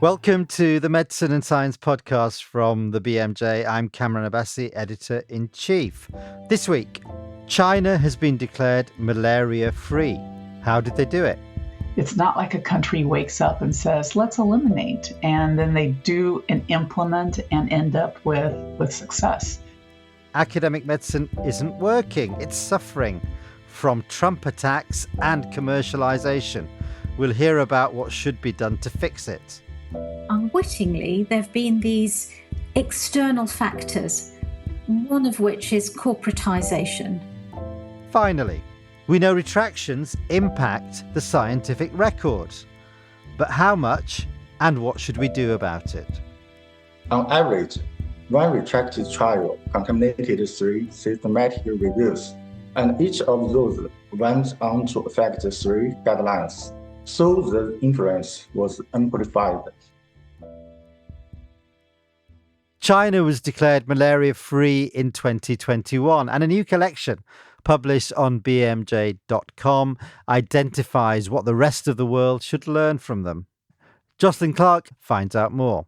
Welcome to the Medicine and Science podcast from the BMJ. I'm Kamran, editor-in-chief. This week, China has been declared malaria-free. How did they do it? It's not like a country wakes up and says, let's eliminate, and then they do and implement and end up with success. Academic medicine isn't working. It's suffering from Trump attacks and commercialization. We'll hear about what should be done to fix it. Unwittingly, there have been these external factors, one of which is corporatization. Finally, we know retractions impact the scientific record. But how much and what should we do about it? On average, one retracted trial contaminated 3 systematic reviews, and each of those went on to affect 3 guidelines. So the influence was amplified. China was declared malaria-free in 2021, and a new collection published on bmj.com identifies what the rest of the world should learn from them. Jocelyn Clark finds out more.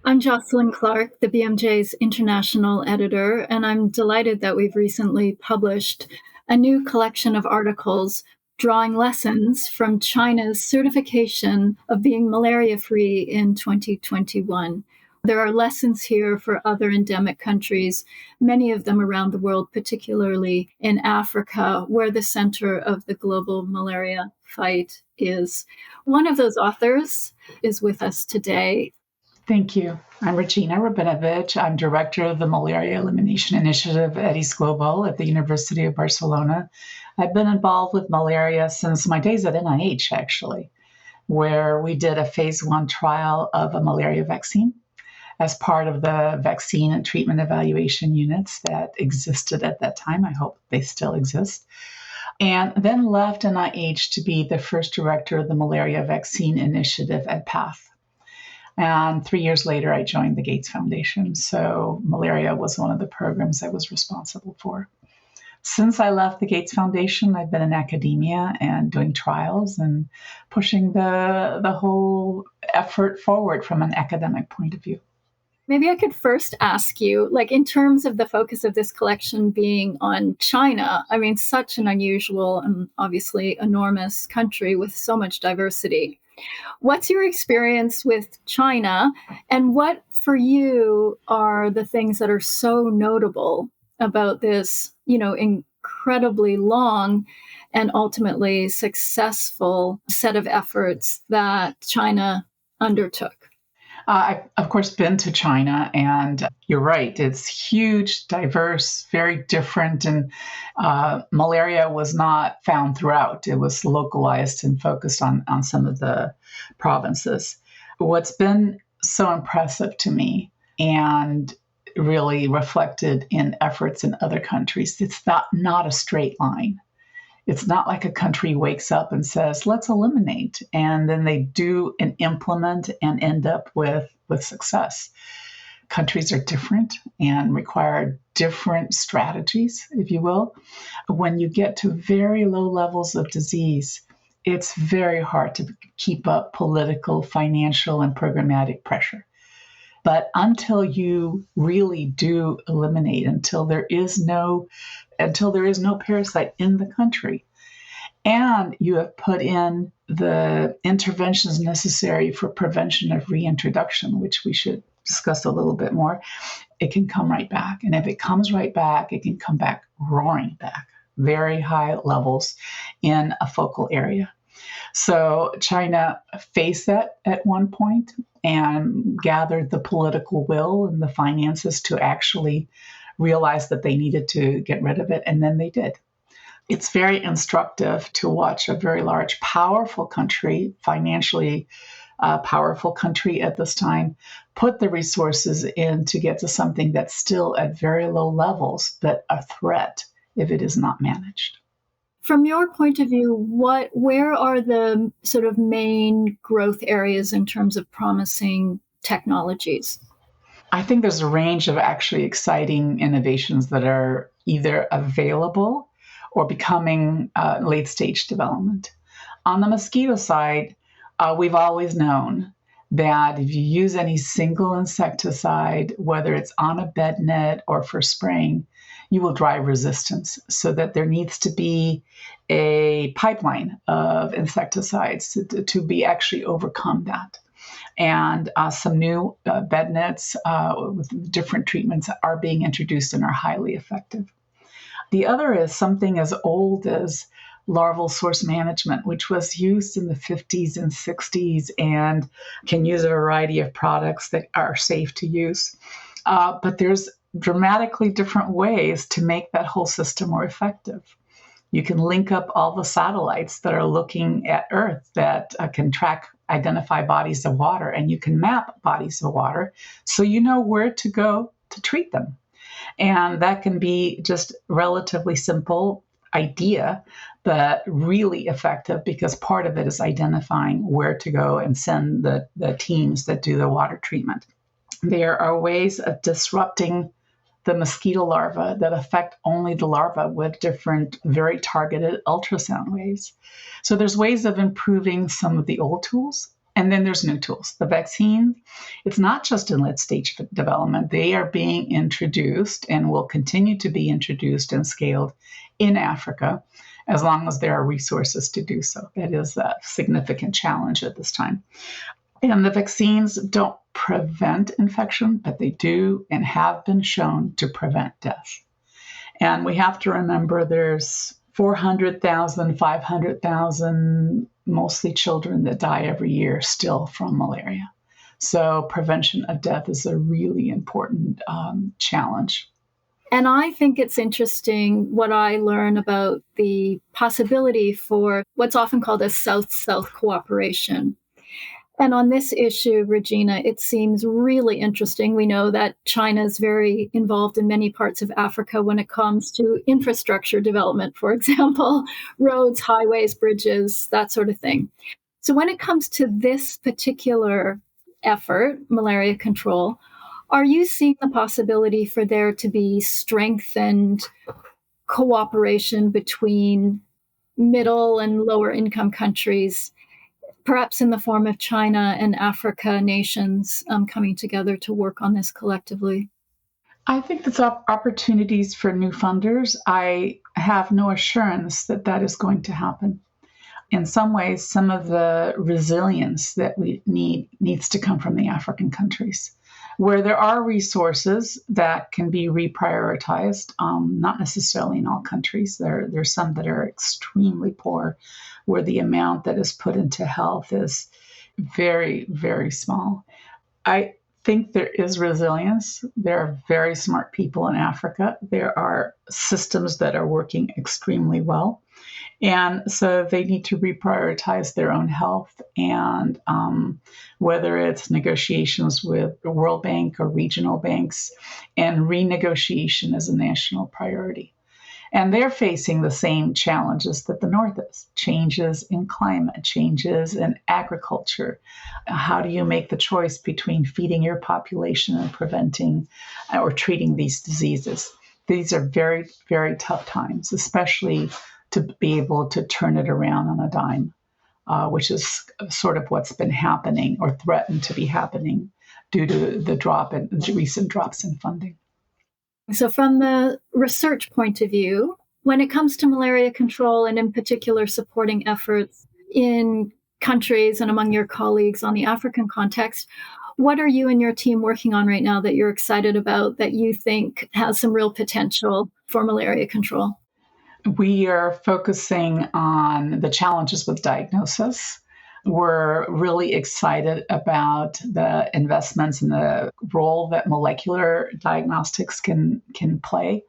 I'm Jocelyn Clark, the BMJ's international editor, and I'm delighted that we've recently published a new collection of articles drawing lessons from China's certification of being malaria-free in 2021. There are lessons here for other endemic countries, many of them around the world, particularly in Africa, where the center of the global malaria fight is. One of those authors is with us today. Thank you. I'm Regina Rabinovich. I'm director of the Malaria Elimination Initiative at East Global at the University of Barcelona. I've been involved with malaria since my days at NIH, actually, where we did a phase 1 trial of a malaria vaccine as part of the vaccine and treatment evaluation units that existed at that time. I hope they still exist. And then left NIH to be the first director of the Malaria Vaccine Initiative at PATH. And 3 years later, I joined the Gates Foundation. So malaria was one of the programs I was responsible for. Since I left the Gates Foundation, I've been in academia and doing trials and pushing the whole effort forward from an academic point of view. Maybe I could first ask you, in terms of the focus of this collection being on China, such an unusual and obviously enormous country with so much diversity. What's your experience with China, and what for you are the things that are so notable about this, incredibly long and ultimately successful set of efforts that China undertook? I've, of course, been to China, and you're right. It's huge, diverse, very different, and malaria was not found throughout. It was localized and focused on some of the provinces. What's been so impressive to me and really reflected in efforts in other countries, it's not a straight line. It's not like a country wakes up and says, let's eliminate, and then they do and implement and end up with success. Countries are different and require different strategies, if you will. When you get to very low levels of disease, it's very hard to keep up political, financial, and programmatic pressure. But until you really do eliminate, until there is no parasite in the country, and you have put in the interventions necessary for prevention of reintroduction, which we should discuss a little bit more, it can come right back. And if it comes right back, it can come back roaring back, very high levels in a focal area. So China faced that at one point and gathered the political will and the finances to actually realize that they needed to get rid of it, and then they did. It's very instructive to watch a very large, powerful country, financially powerful country at this time, put the resources in to get to something that's still at very low levels, but a threat if it is not managed. From your point of view, where are the sort of main growth areas in terms of promising technologies? I think there's a range of actually exciting innovations that are either available or becoming late-stage development. On the mosquito side, we've always known that if you use any single insecticide, whether it's on a bed net or for spraying, you will drive resistance, so that there needs to be a pipeline of insecticides to be actually overcome that. And some new bed nets with different treatments are being introduced and are highly effective. The other is something as old as larval source management, which was used in the 50s and 60s and can use a variety of products that are safe to use. But there's dramatically different ways to make that whole system more effective. You can link up all the satellites that are looking at Earth that can identify bodies of water, and you can map bodies of water so you know where to go to treat them. And that can be just relatively simple idea, but really effective, because part of it is identifying where to go and send the teams that do the water treatment. There are ways of disrupting the mosquito larvae that affect only the larva with different, very targeted ultrasound waves. So there's ways of improving some of the old tools, and then there's new tools. The vaccine, it's not just in late stage development. They are being introduced and will continue to be introduced and scaled in Africa as long as there are resources to do so. That is a significant challenge at this time. And the vaccines don't prevent infection, but they do and have been shown to prevent death. And we have to remember there's 400,000, 500,000, mostly children, that die every year still from malaria. So prevention of death is a really important challenge. And I think it's interesting what I learn about the possibility for what's often called a South-South cooperation. And on this issue, Regina, it seems really interesting. We know that China is very involved in many parts of Africa when it comes to infrastructure development, for example, roads, highways, bridges, that sort of thing. So when it comes to this particular effort, malaria control, are you seeing the possibility for there to be strengthened cooperation between middle and lower income countries, perhaps in the form of China and Africa nations coming together to work on this collectively? I think there's opportunities for new funders. I have no assurance that that is going to happen. In some ways, some of the resilience that we needs to come from the African countries, where there are resources that can be reprioritized, not necessarily in all countries. There's some that are extremely poor, where the amount that is put into health is very, very small. I think there is resilience. There are very smart people in Africa. There are systems that are working extremely well. And so they need to reprioritize their own health, and whether it's negotiations with the World Bank or regional banks, and renegotiation is a national priority. And they're facing the same challenges that the North is: changes in climate, changes in agriculture. How do you make the choice between feeding your population and preventing or treating these diseases? These are very, very tough times, especially to be able to turn it around on a dime, which is sort of what's been happening or threatened to be happening due to the recent drops in funding. So from the research point of view, when it comes to malaria control, and in particular supporting efforts in countries and among your colleagues on the African context, what are you and your team working on right now that you're excited about, that you think has some real potential for malaria control? We are focusing on the challenges with diagnosis. We're really excited about the investments and the role that molecular diagnostics can play.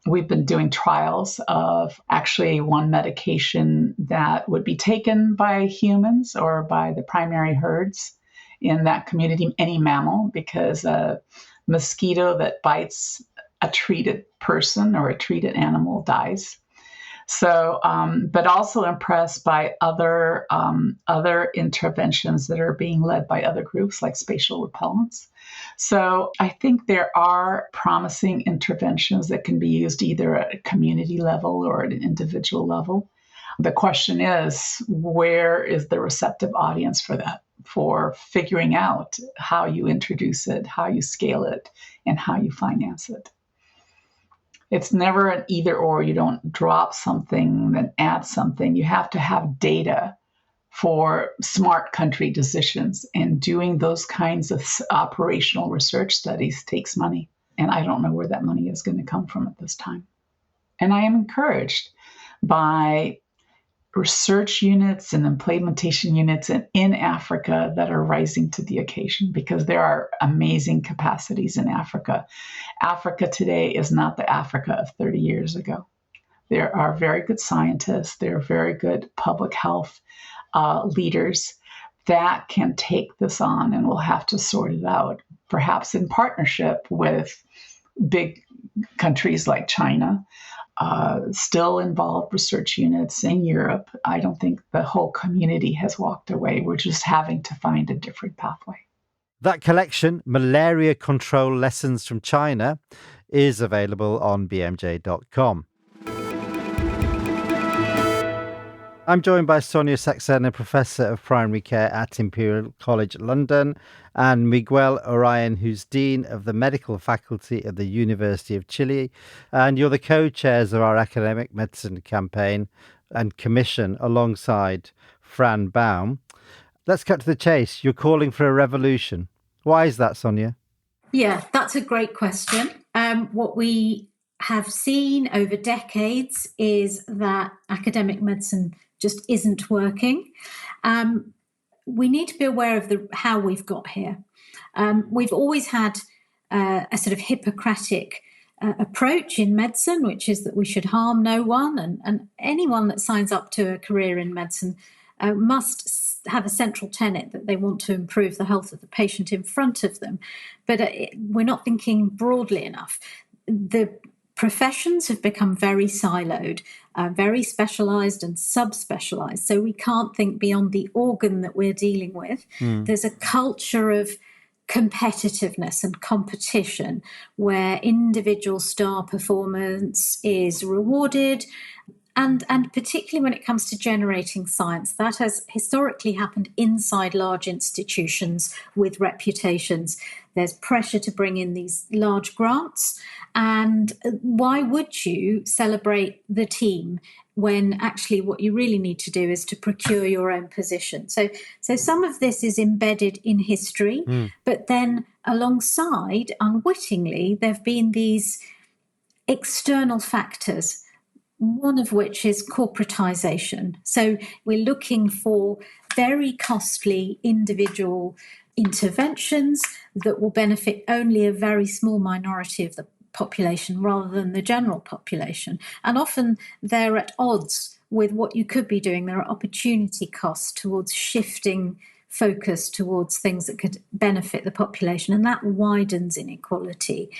We've been doing trials of actually one medication that would be taken by humans or by the primary herds in that community, any mammal, because a mosquito that bites a treated person or a treated animal dies. So, but also impressed by other interventions that are being led by other groups like spatial repellents. So I think there are promising interventions that can be used either at a community level or at an individual level. The question is, where is the receptive audience for that, for figuring out how you introduce it, how you scale it, and how you finance it? It's never an either or. You don't drop something, then add something. You have to have data for smart country decisions. And doing those kinds of operational research studies takes money. And I don't know where that money is going to come from at this time. And I am encouraged by research units and implementation units in Africa that are rising to the occasion, because there are amazing capacities in Africa. Africa today is not the Africa of 30 years ago. There are very good scientists. There are very good public health leaders that can take this on, and we'll have to sort it out, perhaps in partnership with big countries like China. Still involved research units in Europe. I don't think the whole community has walked away. We're just having to find a different pathway. That collection, Malaria Control Lessons from China, is available on bmj.com. I'm joined by Sonia Saxena, Professor of Primary Care at Imperial College London, and Miguel O'Ryan, who's Dean of the Medical Faculty at the University of Chile. And you're the co-chairs of our academic medicine campaign and commission alongside Fran Baum. Let's cut to the chase. You're calling for a revolution. Why is that, Sonia? Yeah, that's a great question. What we have seen over decades is that academic medicine just isn't working. We need to be aware of how we've got here. We've always had a sort of Hippocratic approach in medicine, which is that we should harm no one, and anyone that signs up to a career in medicine must have a central tenet that they want to improve the health of the patient in front of them. But we're not thinking broadly enough. The professions have become very siloed, very specialised and subspecialised. So we can't think beyond the organ that we're dealing with. There's a culture of competitiveness and competition where individual star performance is rewarded. And particularly when it comes to generating science, that has historically happened inside large institutions with reputations. There's pressure to bring in these large grants. And why would you celebrate the team when actually what you really need to do is to procure your own position? So some of this is embedded in history, but then alongside, unwittingly, there have been these external factors, one of which is corporatization. So we're looking for very costly individual interventions that will benefit only a very small minority of the population rather than the general population. And often they're at odds with what you could be doing. There are opportunity costs towards shifting focus towards things that could benefit the population, and that widens inequality.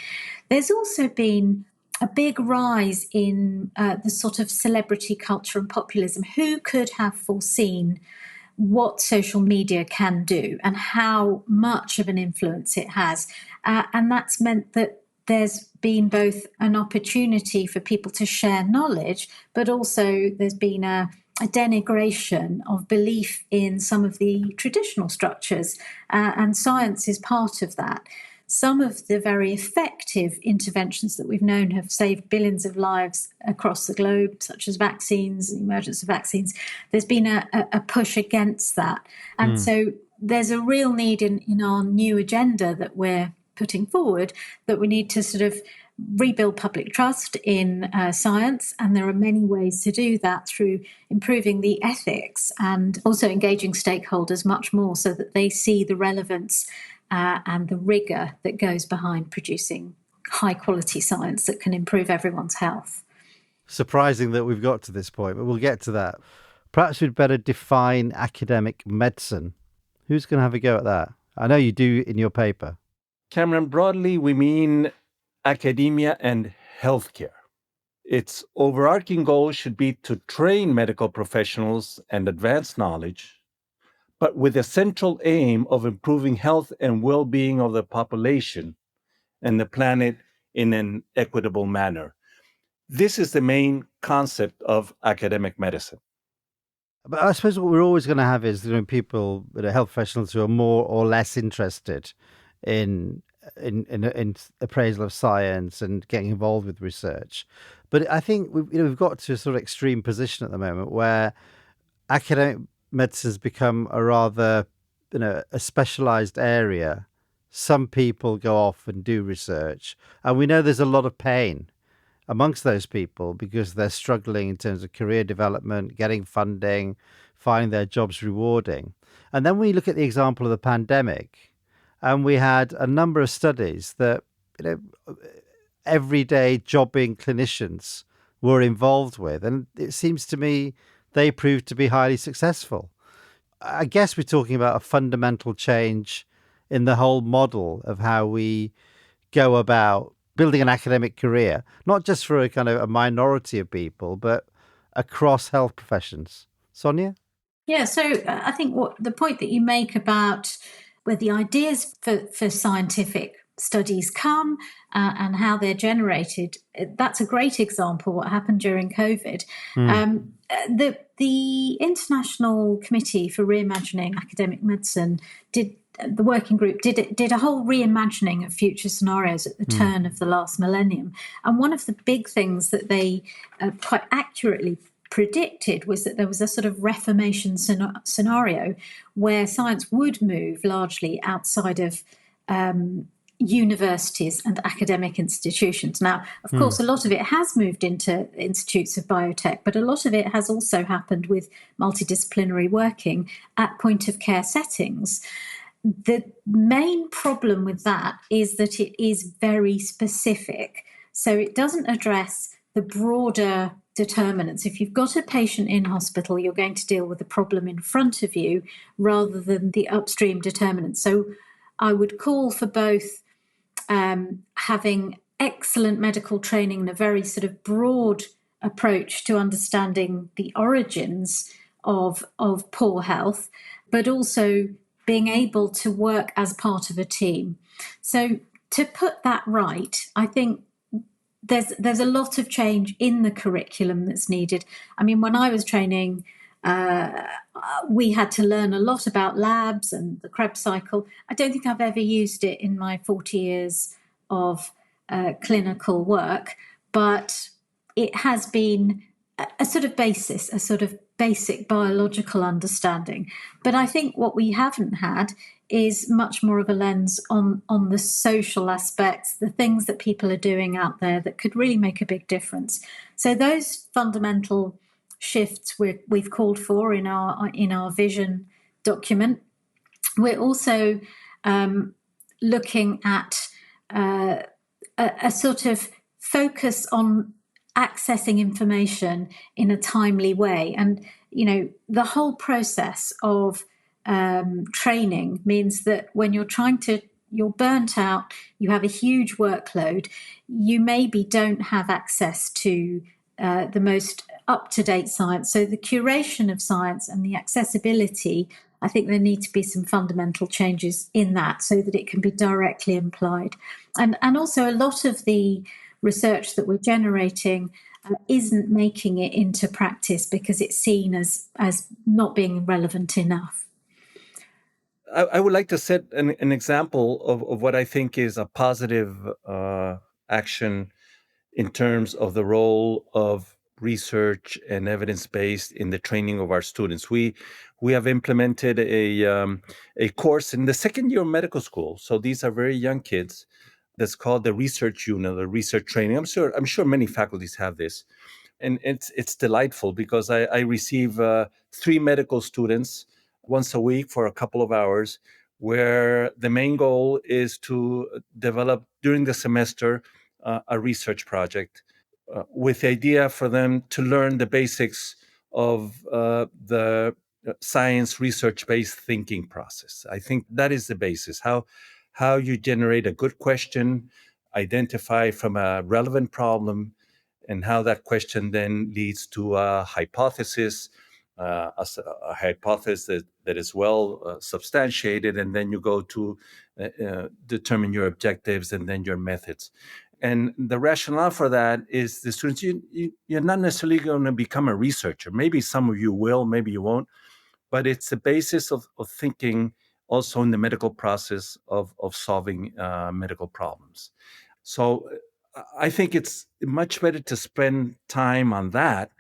There's also been a big rise in the sort of celebrity culture and populism. Who could have foreseen what social media can do and how much of an influence it has? And that's meant that there's been both an opportunity for people to share knowledge, but also there's been a denigration of belief in some of the traditional structures, and science is part of that. Some of the very effective interventions that we've known have saved billions of lives across the globe, such as vaccines, the emergence of vaccines. There's been a push against that. And so there's a real need in our new agenda that we're putting forward that we need to sort of rebuild public trust in science. And there are many ways to do that through improving the ethics and also engaging stakeholders much more so that they see the relevance and the rigour that goes behind producing high-quality science that can improve everyone's health. Surprising that we've got to this point, but we'll get to that. Perhaps we'd better define academic medicine. Who's going to have a go at that? I know you do in your paper. Kamran, broadly, we mean academia and healthcare. Its overarching goal should be to train medical professionals and advance knowledge, but with a central aim of improving health and well-being of the population and the planet in an equitable manner. This is the main concept of academic medicine. But I suppose what we're always going to have is people, health professionals who are more or less interested in appraisal of science and getting involved with research. But I think we've got to a sort of extreme position at the moment where academic medicine has become a rather a specialized area. Some people go off and do research, and we know there's a lot of pain amongst those people because they're struggling in terms of career development, getting funding, finding their jobs rewarding. And then we look at the example of the pandemic, and we had a number of studies that everyday jobbing clinicians were involved with, and it seems to me they proved to be highly successful. I guess we're talking about a fundamental change in the whole model of how we go about building an academic career, not just for a kind of a minority of people, but across health professions. Sonia? Yeah, so I think what the point that you make about where the ideas for scientific studies come and how they're generated, that's a great example what happened during COVID. The International Committee for Reimagining Academic Medicine the working group did a whole reimagining of future scenarios at the turn of the last millennium. And one of the big things that they quite accurately predicted was that there was a sort of reformation scenario where science would move largely outside of universities and academic institutions. Now, of course, a lot of it has moved into institutes of biotech, but a lot of it has also happened with multidisciplinary working at point of care settings. The main problem with that is that it is very specific. So it doesn't address the broader determinants. If you've got a patient in hospital, you're going to deal with the problem in front of you rather than the upstream determinants. So I would call for both having excellent medical training and a very sort of broad approach to understanding the origins of poor health, but also being able to work as part of a team. So to put that right, I think there's a lot of change in the curriculum that's needed. I mean, when I was training, we had to learn a lot about labs and the Krebs cycle. I don't think I've ever used it in my 40 years of clinical work, but it has been a sort of basis, a sort of basic biological understanding. But I think what we haven't had is much more of a lens on the social aspects, the things that people are doing out there that could really make a big difference. So those fundamental shifts we've called for in our vision document. We're also looking at a sort of focus on accessing information in a timely way. And, the whole process of training means that when you're burnt out, you have a huge workload, you maybe don't have access to the most up-to-date science. So the curation of science and the accessibility, I think there need to be some fundamental changes in that so that it can be directly applied. And also a lot of the research that we're generating isn't making it into practice because it's seen as not being relevant enough. I would like to set an example of what I think is a positive action in terms of the role of research and evidence-based in the training of our students. We have implemented a course in the second year of medical school. So these are very young kids. That's called the research unit, the research training. I'm sure many faculties have this. And it's delightful because I receive 3 medical students once a week for a couple of hours, where the main goal is to develop during the semester a research project with the idea for them to learn the basics of the science research-based thinking process. I think that is the basis, how you generate a good question, identify from a relevant problem, and how that question then leads to a hypothesis, a hypothesis that is well substantiated, and then you go to determine your objectives and then your methods. And the rationale for that is the students, you're not necessarily going to become a researcher. Maybe some of you will, maybe you won't, but it's the basis of thinking also in the medical process of solving medical problems. So I think it's much better to spend time on that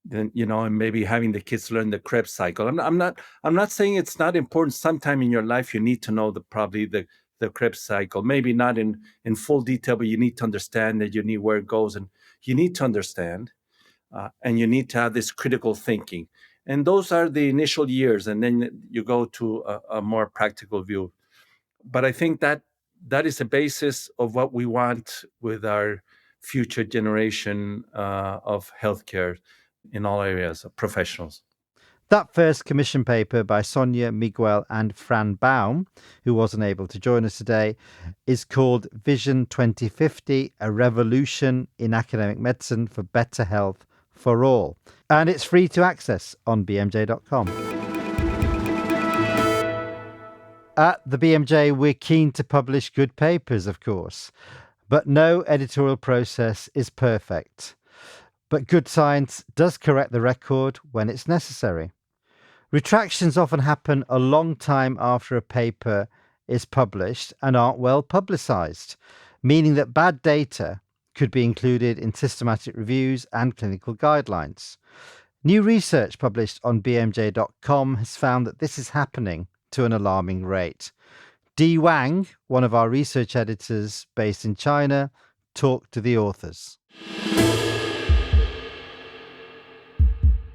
than, and maybe having the kids learn the Krebs cycle. I'm not saying it's not important. Sometime in your life, you need to know probably the Krebs cycle, maybe not in full detail, but you need to understand that you need where it goes, and you need to understand, and you need to have this critical thinking. And those are the initial years, and then you go to a more practical view. But I think that is the basis of what we want with our future generation of healthcare in all areas of professionals. That first commission paper by Sonia, Miguel, and Fran Baum, who wasn't able to join us today, is called Vision 2050, A Revolution in Academic Medicine for Better Health for All. And it's free to access on bmj.com. At the BMJ, we're keen to publish good papers, of course, but no editorial process is perfect. But good science does correct the record when it's necessary. Retractions often happen a long time after a paper is published and aren't well publicised, meaning that bad data could be included in systematic reviews and clinical guidelines. New research published on bmj.com has found that this is happening to an alarming rate. Di Wang, one of our research editors based in China, talked to the authors.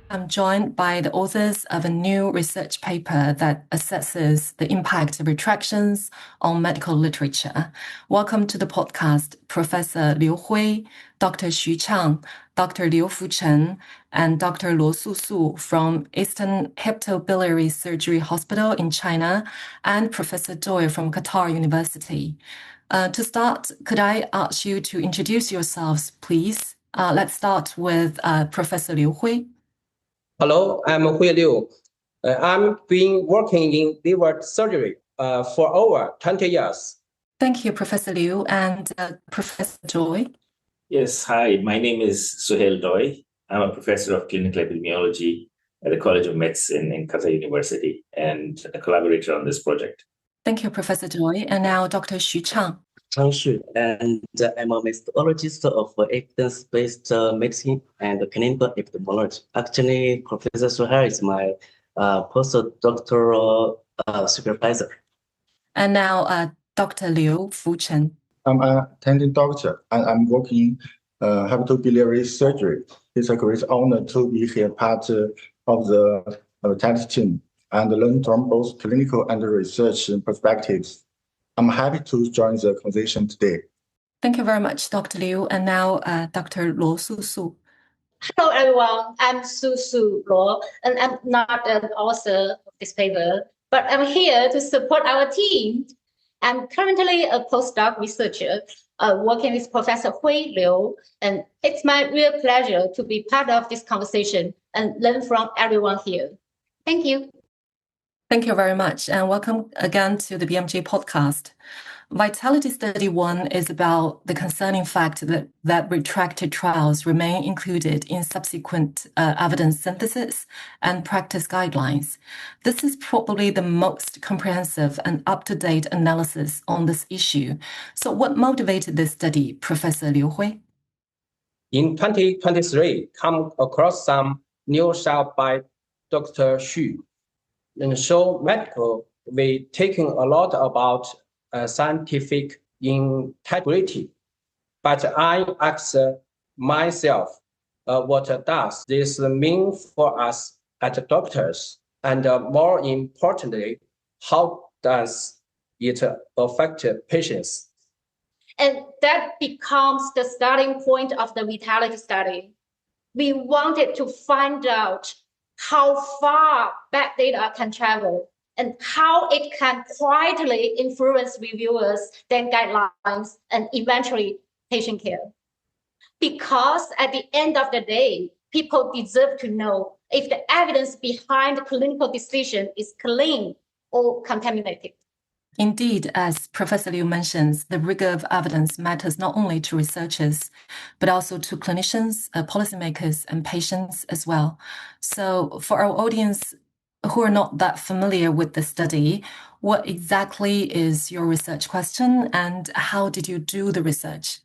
I'm joined by the authors of a new research paper that assesses the impact of retractions on medical literature. Welcome to the podcast, Professor Liu Hui, Dr. Xu Chang, Dr. Liu Fuchen, and Dr. Luo Susu from Eastern Hepatobiliary Surgery Hospital in China, and Professor Doi from Qatar University. To start, could I ask you to introduce yourselves, please? Let's start with Professor Liu Hui. Hello, I'm Hui Liu. I've been working in liver surgery for over 20 years. Thank you, Professor Liu. And Professor Doi? Yes, hi, my name is Suhail Doi. I'm a professor of clinical epidemiology at the College of Medicine in Qatar University and a collaborator on this project. Thank you, Professor Doi. And now Dr. Xu Chang. Chang Xu, and I'm a methodologist of evidence-based medicine and clinical epidemiology. Actually, Professor Suhail is my postdoctoral supervisor. And now Dr. Liu Fuchen. I'm an attending doctor, and I'm working hepatobiliary surgery. It's a great honor to be here part of the TED team and learn from both clinical and research perspectives. I'm happy to join the conversation today. Thank you very much, Dr. Liu. And now Dr. Luo Susu. Hello, everyone. I'm Susu Luo, and I'm not an author of this paper, but I'm here to support our team. I'm currently a postdoc researcher working with Professor Hui Liu, and it's my real pleasure to be part of this conversation and learn from everyone here. Thank you. Thank you very much, and welcome again to the BMJ podcast. Vitality Study 1 is about the concerning fact that retracted trials remain included in subsequent evidence synthesis and practice guidelines. This is probably the most comprehensive and up-to-date analysis on this issue. So what motivated this study, Professor Liu Hui? In 2023, come across some new shot by Dr. Xu. And so medical, we taking a lot about scientific integrity. But I ask myself, what does this mean for us as doctors? And more importantly, how does it affect patients? And that becomes the starting point of the Vitality Study. We wanted to find out how far bad data can travel and how it can quietly influence reviewers, then guidelines, and eventually patient care. Because at the end of the day, people deserve to know if the evidence behind the clinical decision is clean or contaminated. Indeed, as Professor Liu mentions, the rigor of evidence matters not only to researchers, but also to clinicians, policymakers, and patients as well. So for our audience who are not that familiar with the study, what exactly is your research question and how did you do the research?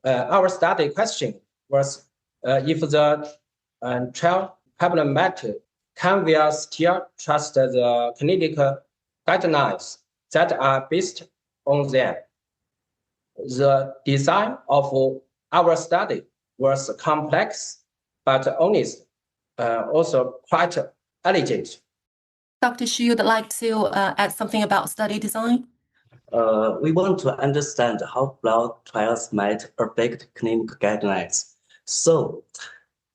Our study question was if the trial problem matter, can we still trust the clinical guidelines that are based on them? The design of our study was complex, but honest, also quite elegant. Dr. Xu, you'd like to add something about study design? We want to understand how broad trials might affect clinical guidelines. So,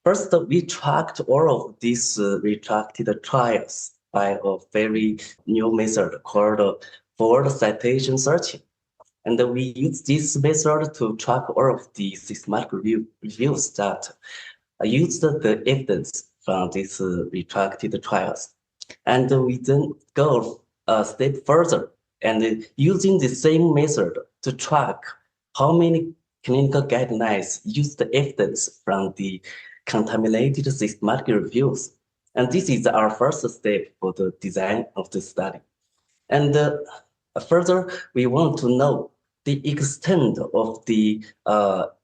first, we tracked all of these retracted trials by a very new method called forward citation searching. And we use this method to track all of the systematic reviews that used the evidence from these retracted trials. And we then go a step further and using the same method to track how many clinical guidelines use the evidence from the contaminated systematic reviews. And this is our first step for the design of the study. And further, we want to know the extent of the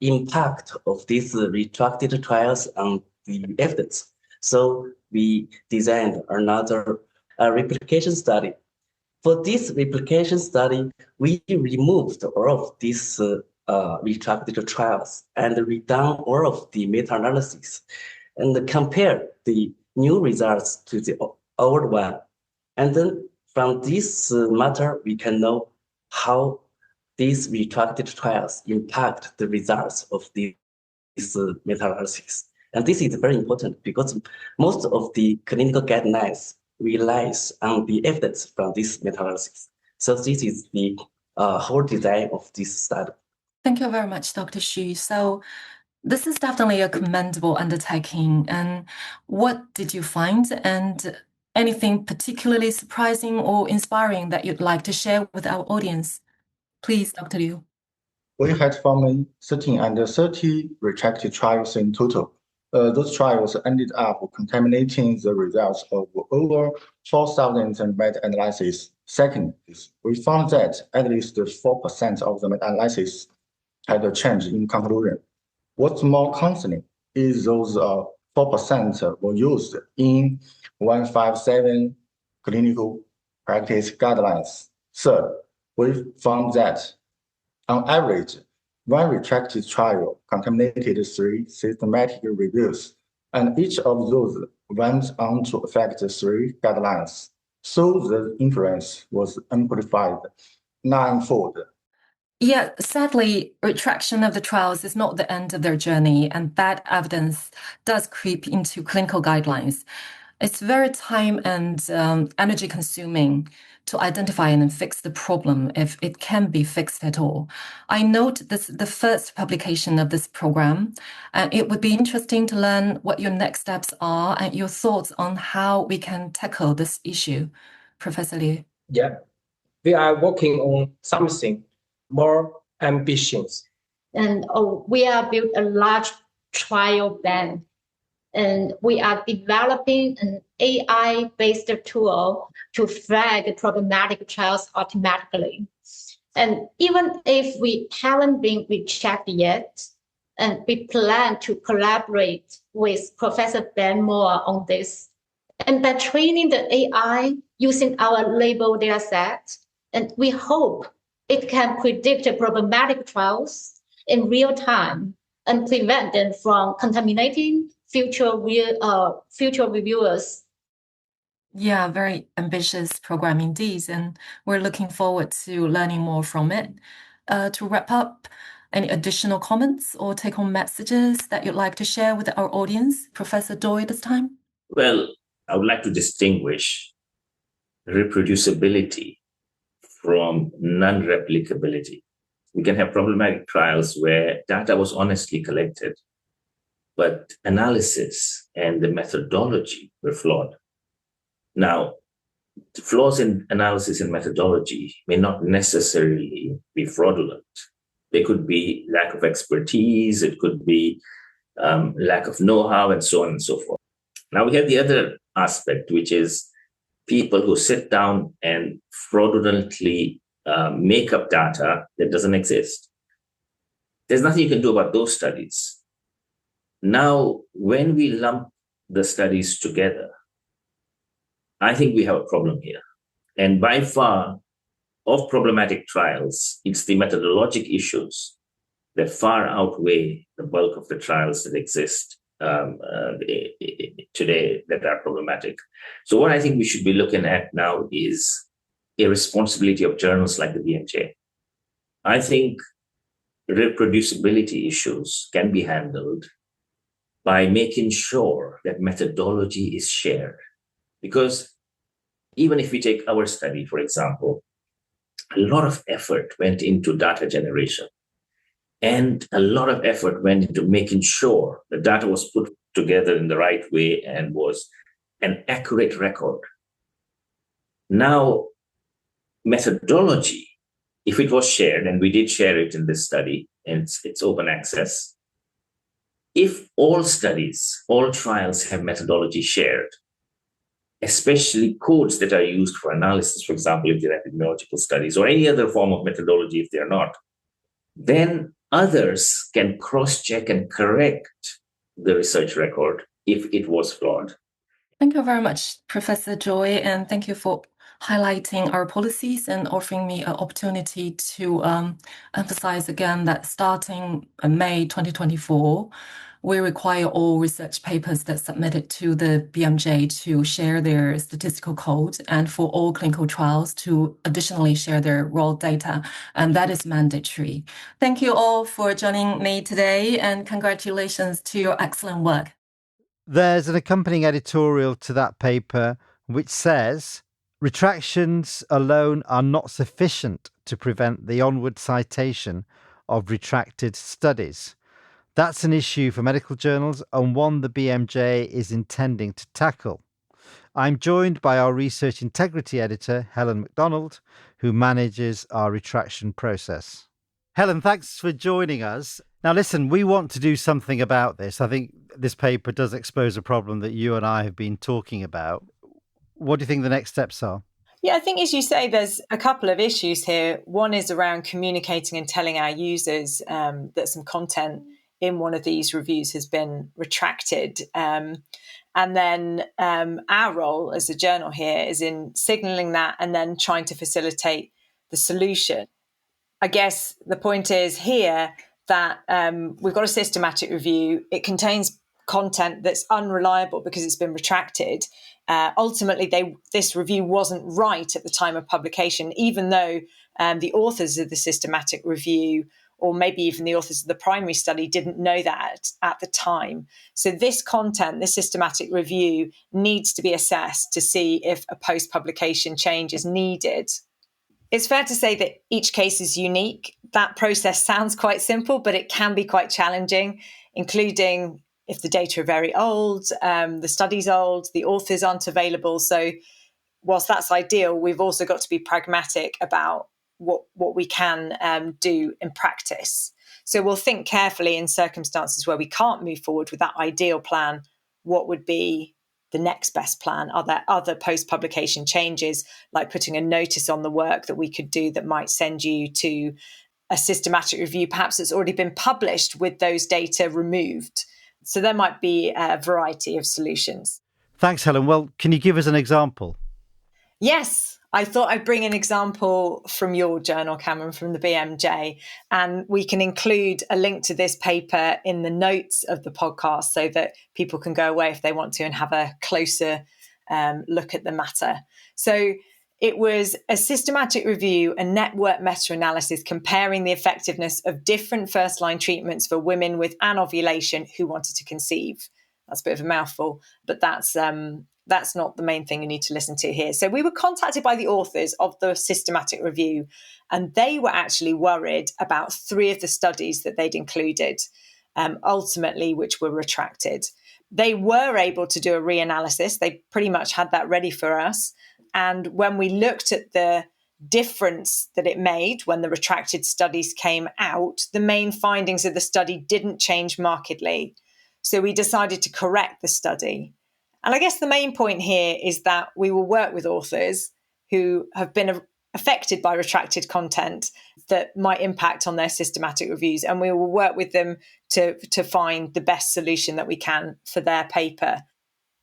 impact of these retracted trials on the evidence. So we designed another replication study. For this replication study, we removed all of these retracted trials and redone all of the meta-analysis and compared the new results to the old one. And then from this matter, we can know how these retracted trials impact the results of these meta-analysis. And this is very important because most of the clinical guidelines relies on the evidence from this meta-analysis. So this is the whole design of this study. Thank you very much, Dr. Xu. So this is definitely a commendable undertaking. And what did you find? And anything particularly surprising or inspiring that you'd like to share with our audience? Please, Dr. Liu. We had found 13 and 30 retracted trials in total. Those trials ended up contaminating the results of over 4,000 meta-analyses. Second, we found that at least 4% of the meta-analysis had a change in conclusion. What's more concerning is those 4% were used in 157 clinical practice guidelines. Third, we found that on average, one retracted trial contaminated 3 systematic reviews, and each of those went on to affect 3 guidelines. So the influence was amplified 9-fold. Yeah, sadly, retraction of the trials is not the end of their journey, and that evidence does creep into clinical guidelines. It's very time and energy consuming to identify and fix the problem if it can be fixed at all. I note this the first publication of this program, and it would be interesting to learn what your next steps are and your thoughts on how we can tackle this issue. Professor Liu. Yeah, we are working on something more ambitious. And we are built a large trial bank. And we are developing an AI-based tool to flag problematic trials automatically. And even if we haven't been retracted yet, and we plan to collaborate with Professor Ben Moore on this. And by training the AI using our label data set, and we hope it can predict problematic trials in real time and prevent them from contaminating future reviewers. Yeah, very ambitious program indeed, and we're looking forward to learning more from it. To wrap up, any additional comments or take-home messages that you'd like to share with our audience? Professor Doi this time? Well, I would like to distinguish reproducibility from non-replicability. We can have problematic trials where data was honestly collected, but analysis and the methodology were flawed. Now, flaws in analysis and methodology may not necessarily be fraudulent. They could be lack of expertise, it could be lack of know-how, and so on and so forth. Now we have the other aspect, which is people who sit down and fraudulently make up data that doesn't exist. There's nothing you can do about those studies. Now, when we lump the studies together, I think we have a problem here. And by far, of problematic trials, it's the methodologic issues that far outweigh the bulk of the trials that exist today that are problematic. So what I think we should be looking at now is a responsibility of journals like the BMJ. I think reproducibility issues can be handled by making sure that methodology is shared. Because even if we take our study, for example, a lot of effort went into data generation. And a lot of effort went into making sure the data was put together in the right way and was an accurate record. Now, methodology, if it was shared, and we did share it in this study, and it's open access, if all studies, all trials have methodology shared, especially codes that are used for analysis, for example, if they're epidemiological studies, or any other form of methodology if they're not, then others can cross-check and correct the research record if it was flawed. Thank you very much, Professor Doi, and thank you for highlighting our policies and offering me an opportunity to emphasize again that starting May 2024, we require all research papers that submitted to the BMJ to share their statistical code, and for all clinical trials to additionally share their raw data, and that is mandatory. Thank you all for joining me today, and congratulations to your excellent work. There's an accompanying editorial to that paper which says, retractions alone are not sufficient to prevent the onward citation of retracted studies. That's an issue for medical journals and one the BMJ is intending to tackle. I'm joined by our research integrity editor, Helen MacDonald, who manages our retraction process. Helen, thanks for joining us. Now, listen, we want to do something about this. I think this paper does expose a problem that you and I have been talking about. What do you think the next steps are? Yeah, I think, as you say, there's a couple of issues here. One is around communicating and telling our users that some content in one of these reviews has been retracted. And then our role as a journal here is in signalling that and then trying to facilitate the solution. I guess the point is here that we've got a systematic review. It contains content that's unreliable because it's been retracted. Ultimately, this review wasn't right at the time of publication, even though the authors of the systematic review, or maybe even the authors of the primary study, didn't know that at the time. So this content, this systematic review, needs to be assessed to see if a post-publication change is needed. It's fair to say that each case is unique. That process sounds quite simple, but it can be quite challenging, including if the data are very old, the study's old, the authors aren't available. So whilst that's ideal, we've also got to be pragmatic about what we can do in practice. So we'll think carefully in circumstances where we can't move forward with that ideal plan, what would be the next best plan? Are there other post-publication changes, like putting a notice on the work that we could do that might send you to a systematic review, perhaps it's already been published with those data removed? So there might be a variety of solutions. Thanks, Helen. Well, can you give us an example? Yes, I thought I'd bring an example from your journal, Kamran, from the BMJ, and we can include a link to this paper in the notes of the podcast so that people can go away if they want to and have a closer look at the matter. So it was a systematic review, a network meta-analysis comparing the effectiveness of different first-line treatments for women with anovulation who wanted to conceive. That's a bit of a mouthful, but that's not the main thing you need to listen to here. So we were contacted by the authors of the systematic review, and they were actually worried about 3 of the studies that they'd included, ultimately, which were retracted. They were able to do a reanalysis. They pretty much had that ready for us. And when we looked at the difference that it made when the retracted studies came out, the main findings of the study didn't change markedly. So we decided to correct the study. And I guess the main point here is that we will work with authors who have been affected by retracted content that might impact on their systematic reviews, and we will work with them to find the best solution that we can for their paper.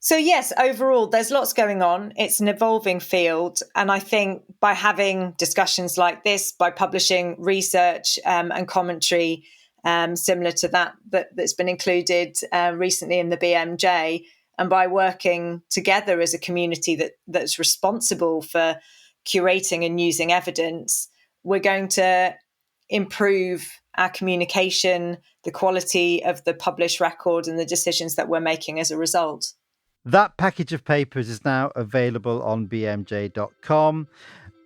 So yes, overall, there's lots going on. It's an evolving field. And I think by having discussions like this, by publishing research and commentary similar to that's been included recently in the BMJ, and by working together as a community that's responsible for curating and using evidence, we're going to improve our communication, the quality of the published record, and the decisions that we're making as a result. That package of papers is now available on bmj.com,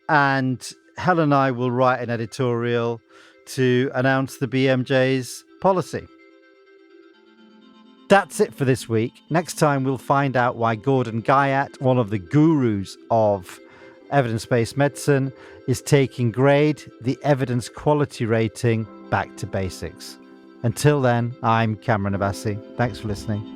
and Helen and I will write an editorial to announce the BMJ's policy. That's it for this week. Next time we'll find out why Gordon Guyat, one of the gurus of evidence-based medicine, is taking GRADE, the evidence quality rating, back to basics. Until then, I'm Kamran Abbasi. Thanks for listening.